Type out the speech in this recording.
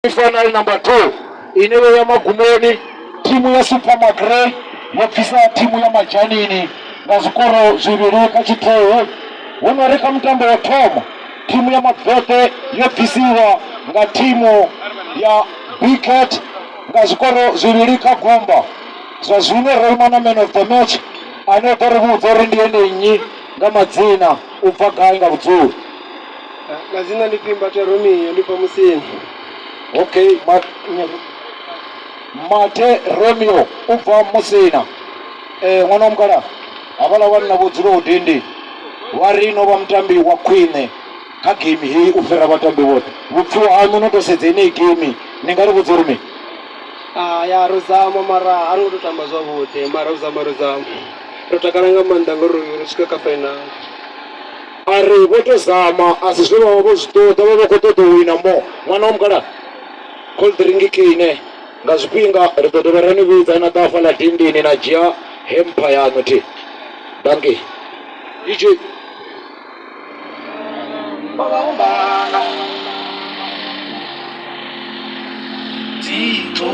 Final number 2 inewe ya Magumeni, timu ya Super Magre yapisa timu ya Majanini na zikoro zibiri kachitoe unareka mtambo wa Tom, timu ya Mabete yapisiwa nga timu ya Biket nga zikoro zibiri kagumba zazune Raymana man of the match anotaribu uthorindi yenenyi nga madzina upagai nga butu mazina lipimba cha Romeo lipo Musini. Okay, Mate Romeo uva Musina mwana mkala abala wana budzuro udindi warino wa mtambi wa Queen ka game hii ufera batambi wote bupfu anu no tosedzeni game ningari budzurumi ya rozama mara ari kutotamba zvote mara rozama rotakaranga mandangoro rosvika ka final ari votozama asi zvino vozvitoda vavakototowina mo mwana wamukala cold drink kine ngazvipinga ritotova ranividza na tafa la dindini na jia hempa yanuti danke ichi Tito